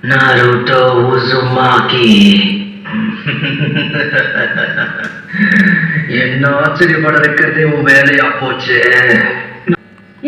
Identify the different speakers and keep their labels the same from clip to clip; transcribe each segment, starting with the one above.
Speaker 1: Naruto Uzumaki. என்ன ஆச்சரியப்பட வைக்கிறதே உன் வேலையா போச்சு.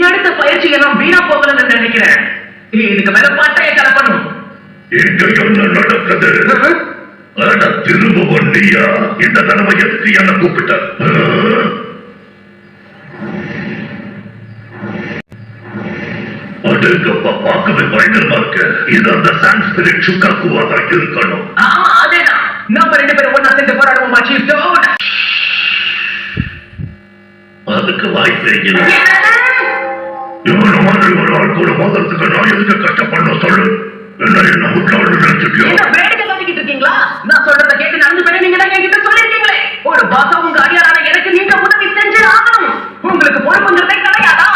Speaker 1: எடுத்த பயிற்சி எல்லாம் வீணா போகலன்னு நினைக்கிறேன். இதுக்கு மேல பாட்டைய கலப்பணும்.
Speaker 2: என்ன நடக்குது? திரும்ப வண்டியா? இந்த தடவை எதுக்கு என்ன கூப்பிட்ட? அடுக்கப்பா பார்க்கவே பயங்கரமா இருக்கு. இது அந்த சான்ஸ்கிரிட் சுக்காக்குவா தான் இருக்கணும்.
Speaker 1: ஆமா அதேதான். நம்ம ரெண்டு பேரும் ஒன்னா சேர்ந்து போராடுவோமா சீஃப் டோட்?
Speaker 2: அதுக்கு வாய்ப்பே இல்லை. இவன மாதிரி ஒரு ஆள் கூட மோதறதுக்கு நான் எதுக்கு கஷ்டப்படணும் சொல்லு? என்ன முட்டாள் நினைச்சிட்டியா?
Speaker 1: வேடிக்கை காட்டிக்கிட்டு இருக்கீங்களா? நான் சொல்றத கேட்டு நடந்து போய் நீங்க தான் என்கிட்ட சொல்லிருக்கீங்களே. ஒரு பாசா உங்க அடியாரான எனக்கு நீங்க உதவி செஞ்சு ஆகணும். உங்களுக்கு பொறுப்புங்கிறதே கிடையாதா?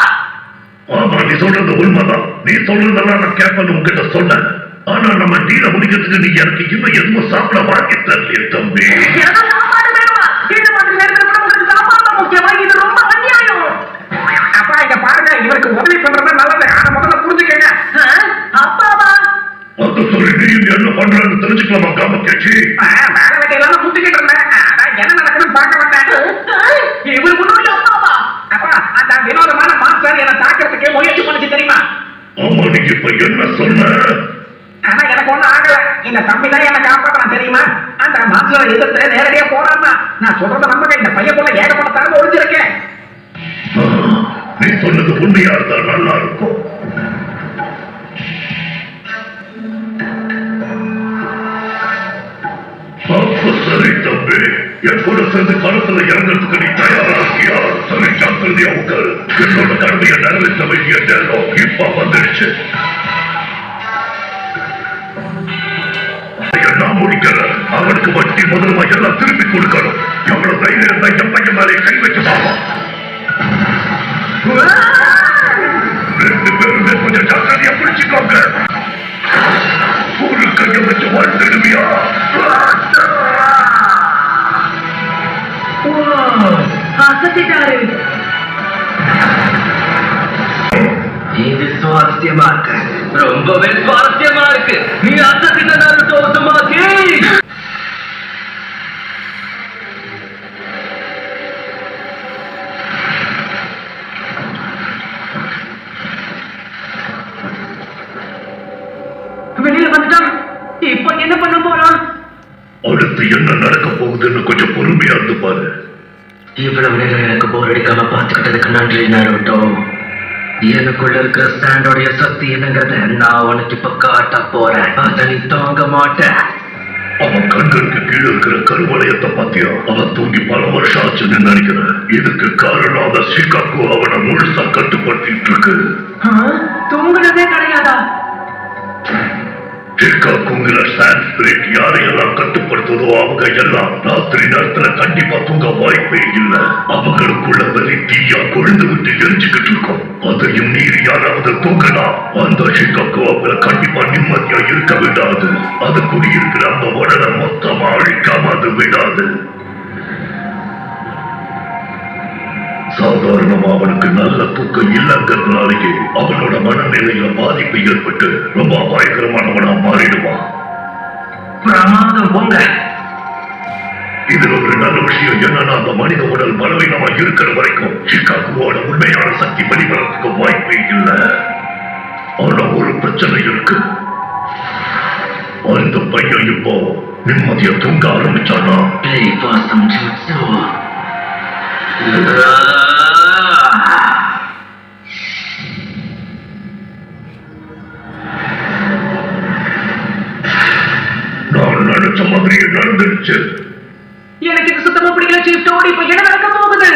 Speaker 2: ஆமா, நீ சொல்றது உண்மைதான். நீ சொல்றதெல்லாம் நான் கேட்பேன்னு உங்ககிட்ட சொன்னேன். ஆனா நம்ம டீல முடிக்கிறதுக்கு நீ எனக்கு இன்னும் எதுவும் சாப்பிட வாங்கி தரலையே தம்பி.
Speaker 1: சாப்பாடு வேணுமா? இந்த மாதிரி நேரத்தில் கூட உங்களுக்கு சாப்பாடு முக்கியமா? இது ரொம்ப அநியாயம்.
Speaker 3: அப்பா இங்க பாருங்க, இவருக்கு உதவி பண்றது நல்லது. ஆனா முதல்ல புரிஞ்சுக்கங்க.
Speaker 1: அப்பாவா?
Speaker 2: அது சொல்லி நீ என்ன பண்றன்னு தெரிஞ்சுக்கலாமா காமக்கேச்சி?
Speaker 3: வேலை வெட்டி இல்லாம சுத்திக்கிட்டு இருந்தேன். என்ன நடக்குதுன்னு பார்க்க வந்தேன்.
Speaker 1: இவர் முன்னாடி அப்பாவா?
Speaker 3: அப்பா அந்த வினோதமான மாஸ்டர் என்ன தாக்கிறதுக்கு முயற்சி பண்ணிச்சு தெரியுமா?
Speaker 2: ஆமா, நீங்க இப்ப என்ன சொன்ன?
Speaker 3: ஆனா எனக்கு ஒண்ணும் ஆகல. இந்த தம்பி தான் என்ன காப்பாற்றலாம் தெரியுமா? அந்த மாஸ்டரை எதிர்த்து நேரடியா போறான்னா நான் சொல்றத நம்புங்க. இந்த பையக்குள்ள ஏகப்பட்ட தரம்பு ஒழிஞ்சிருக்கேன்.
Speaker 2: நீ சொன்னது உண்மையா இருந்தா நல்லா இருக்கும். சரி தம்பி, என் கூட சேர்ந்து களத்துல இறங்கிறதுக்கு நீ தயாரா இருக்கியா? சரி, ஜாக்கிரதையா உட்காரு. என்னோட கடமையை நிறைவேற்ற வேண்டிய நேரம் இப்ப வந்துடுச்சு. நான் முடிக்கிறேன். அவனுக்கு வட்டி முதல்ல எல்லாம் திருப்பி கொடுக்கணும். எவ்வளவு தைரியம் இருந்தா என் பையன் மேலே கை வச்சு பாப்போம். ரெண்டு பேருமே கொஞ்சம் ஜாக்கிரதையா பிடிச்சுக்கோங்க. ஒரு கையை வச்சு வாழ்ந்துடுவியா?
Speaker 1: இது சுவாரஸ்யமா இருக்கு. ரொம்பவே சுவாரஸ்யமா இருக்கு. நீ அசத்திட்ட நாருட்டோ உசுமாக்கி. வெளியில வந்துட்டான். இப்ப என்ன பண்ண போறான்?
Speaker 2: அடுத்து என்ன நடக்க போகுதுன்னு கொஞ்சம் பொறுமையா இருந்து பாரு.
Speaker 1: இவ்வளவு நேரம் எனக்கு போர் அடிக்காம பார்த்துக்கிட்டதுக்கு நன்றி நாருட்டோ. எனக்குள்ள இருக்கிற ஸ்டாண்டோடைய சக்தி என்னங்கிறத நான் உனக்கு இப்ப காட்ட போறேன். அதை நீ தாங்க மாட்டேன்.
Speaker 2: அவன் கண்களுக்கு கீழே இருக்கிற கருவளையத்தை பத்தியா? அவன் தூங்கி பல வருஷம் ஆச்சுன்னு நினைக்கிறேன். இதுக்கு காரணம் அந்த ஷிகாக்கு அவனை முழுசா கட்டுப்படுத்திட்டு இருக்கு.
Speaker 1: தூங்குறதே கிடையாதா?
Speaker 2: ஷிகாக்குங்கிற சான்ஸ்கிரிட் யாரையெல்லாம் கட்டுப்படுத்துதோ அவங்க எல்லாம் ராத்திரி நேரத்துல கண்டிப்பா தூங்க வாய்ப்பே இல்லை. அவங்களுக்குள்ள வலி தீயா கொழுந்து விட்டு எரிஞ்சுக்கிட்டு இருக்கும். அதையும் மீறி யாராவது தூங்கினா அந்த ஷிகாக்கு அவங்களை கண்டிப்பா நிம்மதியா இருக்க விடாது. அது குடியிருக்கிற அந்த உடலை மொத்தமா அழிக்காம அது விடாது. சாதாரணமா அவனுக்கு நல்ல தூக்கம் இல்லைங்கிறதுனாலேயே அவனோட மனநிலையில பாதிப்பு ஏற்பட்டு ரொம்ப அபாயகரமானவனா மாறிடுவான்.
Speaker 1: பிரமாதம் போங்க.
Speaker 2: இதுல ஒரு நல்ல விஷயம் என்னன்னா, அந்த மனித உடல் பலவீனமா இருக்கிற வரைக்கும் ஷிகாக்குவோட உண்மையான சக்தி வெளிவரத்துக்கு வாய்ப்பே இல்லை. ஆனா ஒரு பிரச்சனை இருக்கு. அந்த பையன் இப்போ நிம்மதியா தூங்க ஆரம்பிச்சானா? நான் நினைச்ச மாதிரியே நடந்துடுச்சு.
Speaker 1: எனக்கு இது சுத்தமா பிடிக்கல சீஃப் டோட். இப்ப என்ன நடக்க போகுது?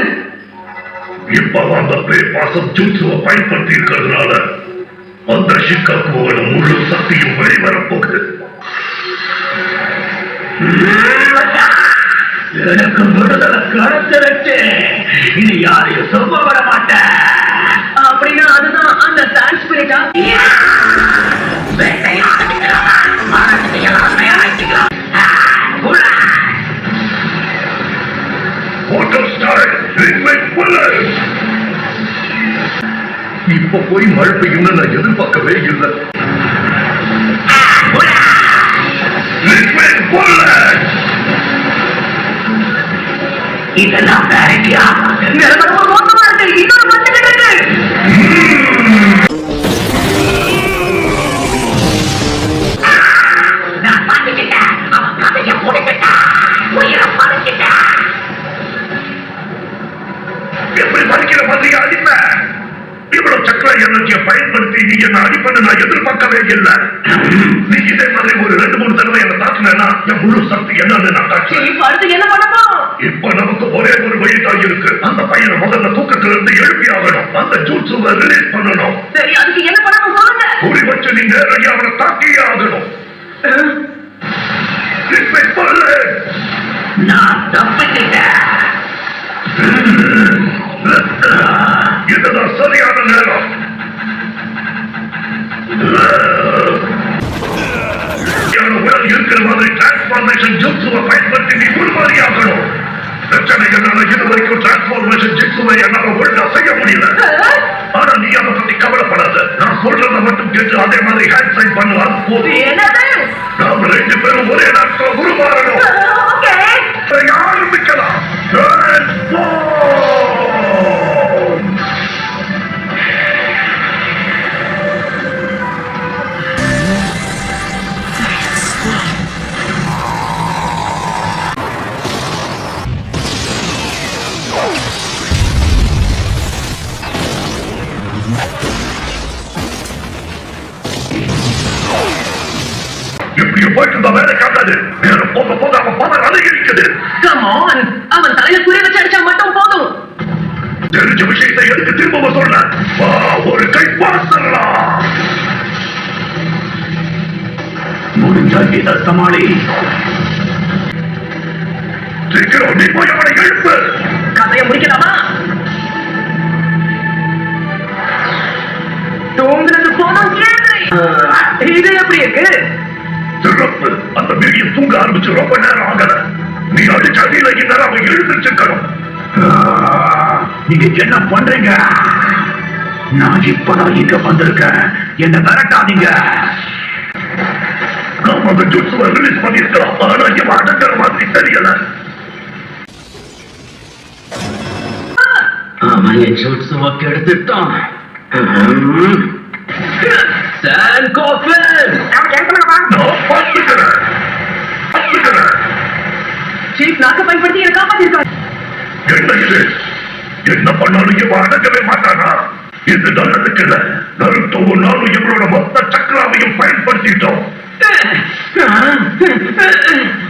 Speaker 2: இப்ப அந்த பிளே பாசம் ஜூட்ஸுவை பயன்படுத்தி இருக்கிறதுனால அந்த ஷிகாக்குவோட முழு சக்தியும் வெளிவரப்போகுது.
Speaker 1: எனக்கு விடுதலை கிடைச்சிருச்சு. இது யாரையும் சொல்ல விட மாட்டேன். அப்படின்னா அதுதான் அந்த சான்ஸ்கிரிட்டா?
Speaker 2: இப்ப போய் மழை பெய்யும்னு நான் எதிர்பார்க்கவே இல்லை. புல்லட்.
Speaker 1: இதெல்லாம் வேலைக்கு ஆகாது. நிலவரம் மோசமா இருக்கு. இன்னொரு 10 நிமிடம். நான் பார்த்துக்கிட்டேன். அவன் கதையை முடிக்கிட்டான். உயிரை பறிக்கிட்டான்.
Speaker 2: எப்படி மறிக்கிற மாதிரி அடிப்ப? இவ்வளவு சக்கர எனர்ஜியை பயன்படுத்தி நீ என்ன அடிப்பன்னு நான் எதிர்பார்க்கவே இல்லை. நீ இதே மாதிரி ஒரு 2-3 தடவை என்ன தாக்குனா என் முழு சக்தி என்னன்னு நான் காட்சி.
Speaker 1: என்ன பண்ணணும்?
Speaker 2: இப்ப நமக்கு ஒரே ஒரு வழிதான் இருக்கு. அந்த பையனை முதல்ல தூக்கத்துல இருந்து எழுப்பி ஆகணும். அந்த ஜூட்ஸுவை ரிலீஸ் பண்ணணும்.
Speaker 1: சரி, அதுக்கு என்ன பண்ணணும் சொல்லுங்க.
Speaker 2: குறி வச்சு நீ நேரடியாக அவனை தாக்கியே ஆகணும்.
Speaker 1: நான் தப்பிக்கிட்டேன்.
Speaker 2: இதுதான் சரியான நேரம். உடல் இருக்கிற மாதிரி டிரான்ஸ்பார்மேஷன் ஜூட்ஸுவை பயன்படுத்தி நீ உருமாறியாகணும். பிரச்சனை என்னால இதுவரைக்கும் டிரான்ஸ்பார்மேஷன் ஜூட்ஸுவை என்னால ஒழுங்கா செய்ய முடியல. ஆனா நீ அதை பத்தி கவலைப்படாத. நான் சொல்றத மட்டும் கேட்டு அதே மாதிரி ஹேண்ட் சைன் பண்ணுவான் போதும். நாம 2 பேரும் ஒரே நாட்கள் உருமாறணும். ஆரம்பிக்கலாம். இப்படி போயிட்டு இருந்தா வேலை காட்டாது. நேரம் போக போக அவன் பவர் அதிகரிக்குது.
Speaker 1: அவன் தலையில குறி வச்சு அடிச்சா மட்டும் போதும்.
Speaker 2: தெரிஞ்ச விஷயத்தை எடுத்து திரும்ப சொல்ல ஒரு கை பாசலாம். முடிஞ்சா இதை சமாளி. சீக்கிரம் நீ போய் அவனை எழுப்பு.
Speaker 1: கதையை முடிக்கலாமா? தூங்குறது போனோம். இது எப்படி இருக்கு?
Speaker 2: சிறப்பு. அந்த மீடியம் தூங்க ஆரம்பிச்சு ரொம்ப நேரம் ஆகல. நீ அடிச்ச அடியில நேரம் அவன் எழுந்திருச்சுக்கணும். நீங்க என்ன பண்றீங்க? நான் இப்பதான் இங்க வந்திருக்கேன். என்ன விரட்டாதீங்க. நாம அந்த ஜூட்ஸுவை ரிலீஸ் பண்ணிருக்கலாம். ஆனா இவன் அடங்குற மாதிரி தெரியல.
Speaker 1: அவன் என் ஜூட்ஸுவை கெடுத்துட்டான்.
Speaker 2: என்ன பண்ணாலும் இவன் அடங்கவே மாட்டானா? இது நல்லதுக்கு இல்ல. நருட்டோவும் நானும் இவரோட மொத்த சக்கராவையும் பயன்படுத்திட்டோம்.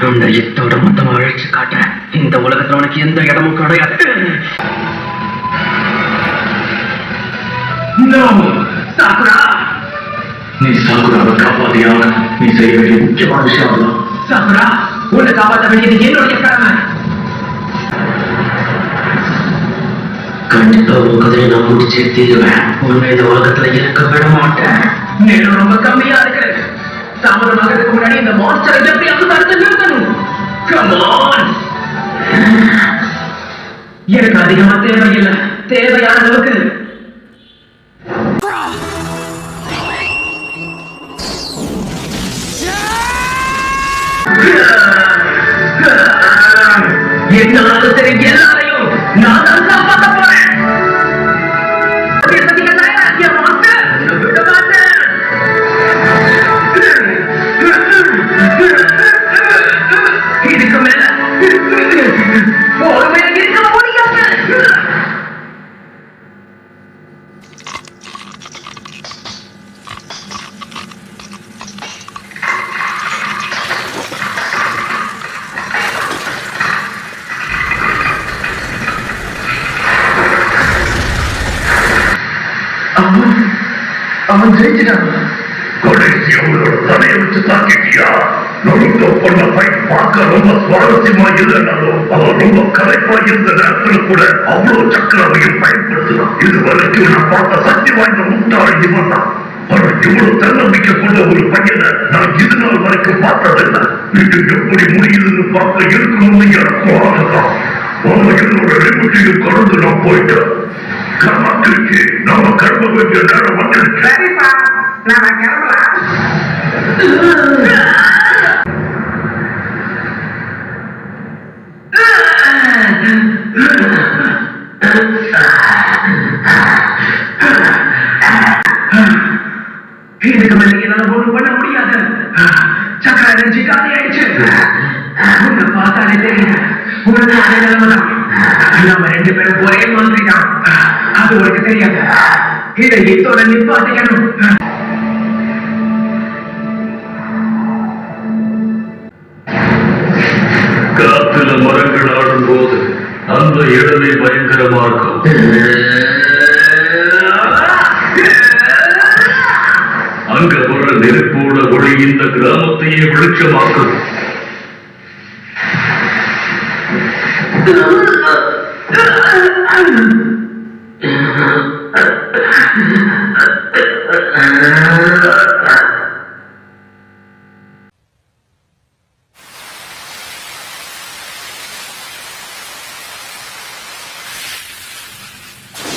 Speaker 1: அந்த யுத்தோட மொத்தமா அழிச்சு காட்ட இந்த உலகத்துல உனக்கு எந்த இடமும் கிடையாது. சாகுரா,
Speaker 2: நீ சாகுராவை காப்பாத்தியாக. நீ செய்ய வேண்டிய முக்கியமான விஷயம்.
Speaker 1: சாகுரா, உன்னை காப்பாற்ற வேண்டியது என்னுடைய கடமை. கண்டிப்பா உன் கதையை நான் முடிச்சே தீருவேன். உன்னை இந்த உலகத்துல இருக்க விட மாட்டேன். நேரம் ரொம்ப கம்மியா இருக்கு. தாமதமாகிறதுக்கு முன்னாடி இந்த மான்ஸ்டரை எப்படியாவது தடுத்து நிறுத்தணும். Come on. எனக்கு அதிகமா தேவையில்லை. தேவையான அளவுக்கு என்னால சரி எல்லாரையும் நான் தான் காப்பாற்ற போறேன். இதுக்கு மேல பொறுமையா இருக்க முடியாது. அவன் ஜெயிச்சிட்டான்.
Speaker 2: கடைசி அவளோட தலையை வச்சு தாக்கிட்டியா? நருட்டோ பண்ண ஃபைட் பார்க்க ரொம்ப சுவாரஸ்யமா இல்லைனாலும் அவன் ரொம்ப கலைப்பா இருந்த நேரத்துல கூட அவ்வளவு சக்கரவையும் பயன்படுத்தலாம். இது வரைக்கும் நான் பார்த்த சக்தி வாய்ந்த முட்டாள் இவன் தான். ஆனா இவ்வளவு தன்னம்பிக்கை கொண்ட ஒரு பையனை நான் இது நாள் வரைக்கும் பார்த்ததில்லை. இது எப்படி முடியுதுன்னு பார்க்க இருக்கணும்னு எனக்கு ஆசைதான். என்னோட லிமிட்டையும் கடந்து நான் போயிட்டேன். கர்மாக்கு நாம கர்ம வேண்டிய நேரம் வந்துருச்சு.
Speaker 3: சரிப்பா, நாம கிளம்பலாம். ஒண்ணும் பண்ண முடியாது. சக்கர எனர்ஜி காலி ஆயிடுச்சு. உன்னை பார்த்தாலே தெரியுது உனக்கு அதே நிலைமைதான். நம்ம 2 பேரும் ஒரே மாதிரி தான். அது உனக்கு தெரியாது. இதை இதோட நிப்பாட்டிக்கணும்.
Speaker 2: காத்துல மரங்கள் ஆடும் போது அந்த இடமே பயங்கரமா இருக்கும். அங்க ஒரு நெருப்போட ஒளி இந்த கிராமத்தையே வெளிச்சமாக்கும்.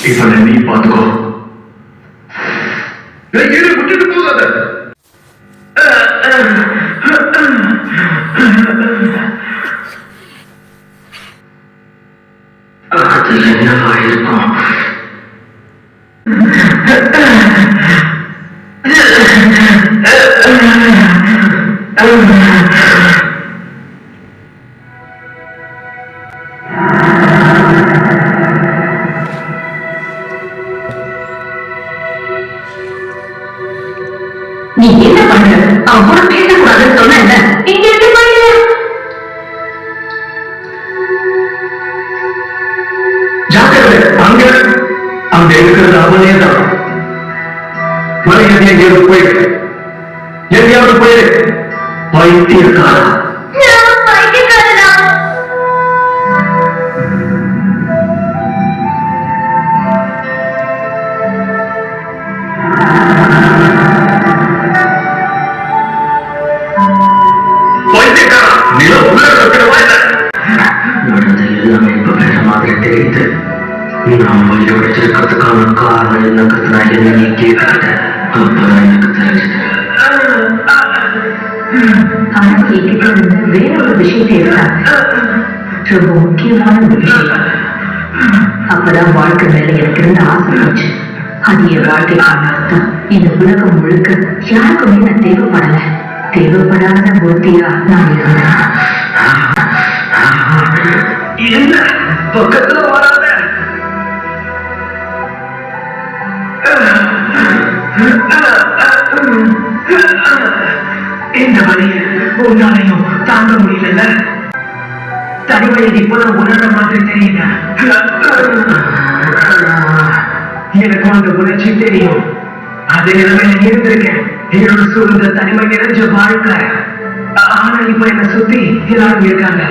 Speaker 2: இவனை நீ பார்த்துக்கோ. விட்டுட்டு போகாத.
Speaker 1: அது என்னவா இருக்கும்?
Speaker 4: நீ என்ன பண்ற? அவன் கூட பேசக்கூடாதுன்னு சொன்ன என்ன? இங்க இருந்து போயிடு.
Speaker 3: ஜாக்கிரதை. அங்க இருக்கிறது அவனே தான். மலையாளி எங்கேயாவது போயிடு. எங்கேயாவது போயிடு. பைத்தியக்காரா.
Speaker 4: பைத்தியக்காரனா?
Speaker 1: நடந்த எல்லாமே இப்ப வேற மாதிரி தெரியுது. நான் உயிரோட இருக்கிறதுக்கான காரணம் என்னங்கிறது நான் என்ன நீ கேட்கல. அப்பதான் எனக்கு தெரிஞ்சது.
Speaker 4: ஆனா என்கிட்ட இருந்து வேற ஒரு விஷயத்தை எடுத்தாங்க. ரொம்ப முக்கியமான ஒரு விஷயம். அப்பதான் வாழ்க்கை மேல எனக்கு இருந்த ஆசை போச்சு. அது என் வாழ்க்கைக்கான அர்த்தம். இந்த உலகம் முழுக்க யாருக்குமே நான் தேவைப்படல. தேவைப்படாத மூர்த்தியா நான் இருந்தேன்.
Speaker 3: என்ன பக்கத்துல வராத. இந்த வழியை உன்னாலையும் தாங்க முடியல. தனிமையை இப்பதான் உணர்ற மாதிரி தெரியல. எனக்கு அந்த உணர்ச்சி தெரியும். அதே நிலைமையில இருந்திருக்கேன். என்னோட சூழ்ந்த தனிமை நிறைஞ்ச வாழ்க்கை. ஆனா இப்ப என்ன சுத்தி எல்லாரும் இருக்காங்க.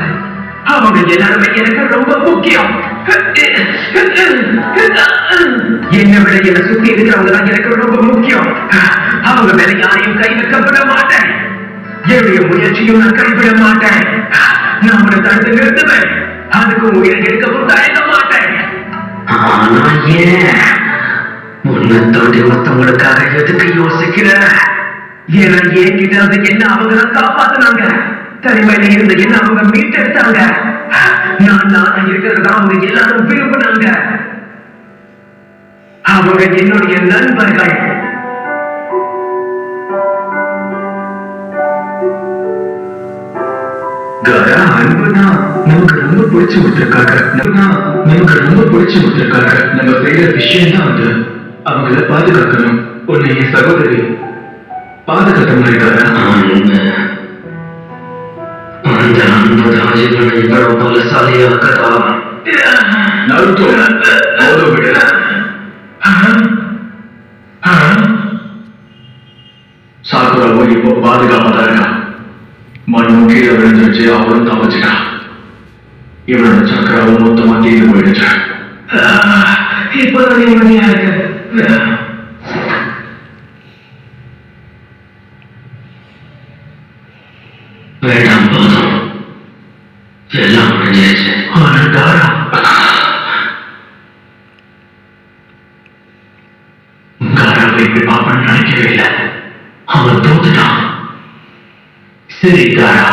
Speaker 3: அவங்க எல்லாருமே எனக்கு ரொம்ப முக்கியம். என்னை விட என்னை சுத்தி இருக்கிறவங்க தான் எனக்கு ரொம்ப முக்கியம். அவங்க மேல யாரையும் கை வைக்கப்பட மாட்டேன். என்னுடைய முயற்சியும் நான் கைவிட மாட்டேன். நான் உன்னை தடுத்து நிறுத்துவேன். அதுக்கு உயிரை எடுக்கவும் தயங்க மாட்டேன்.
Speaker 1: ஆனா ஏன் உன்னை தாண்டி மத்தவங்களுக்காக எதுக்கு யோசிக்கிற?
Speaker 3: ஏன்னா என்கிட்ட அந்த என்ன அவங்க தான் காப்பாத்தினாங்க. தனிமையில இருந்த என்ன அவங்க மீட்டெடுத்தாங்க. நான் நானா இருக்கிறதா அவங்க எல்லாரும் விரும்பினாங்க. அவங்க என்னுடைய நண்பர்கள்.
Speaker 2: அன்புனா நமக்கு ரொம்ப பிடிச்சு விட்டுருக்காங்க. நமக்கு ரொம்ப பிடிச்சு விட்டுருக்காங்க. நம்ம செய்யற விஷயம் தான் அது. அவங்கள பாதுகாக்கணும். உன்னை என் சகோதரி பாதுகாக்க முடியாது.
Speaker 1: அந்த அன்புதான் இவனை இவ்வளவு பலசாலியாக்கதா?
Speaker 2: நருட்டோ போதும் விடு. சாகுராவும் இப்போ பாதுகாப்பா இருக்கா. மண்ணும் கீழே விழுந்துருச்சு. அவரும் தப்பிச்சுட்டான். இவனோட சக்கராவும் மொத்தமா தீர்ந்து போயிடுச்சு.
Speaker 3: இப்பதான் நிம்மதியா இருக்கு.
Speaker 1: வேண்டாம், போதும். எல்லாம் முடிஞ்சிருச்சு. காராவை இப்படி பாப்பன்னு நினைக்கவே இல்லை. அவன் தோத்துட்டான். சரி காரா,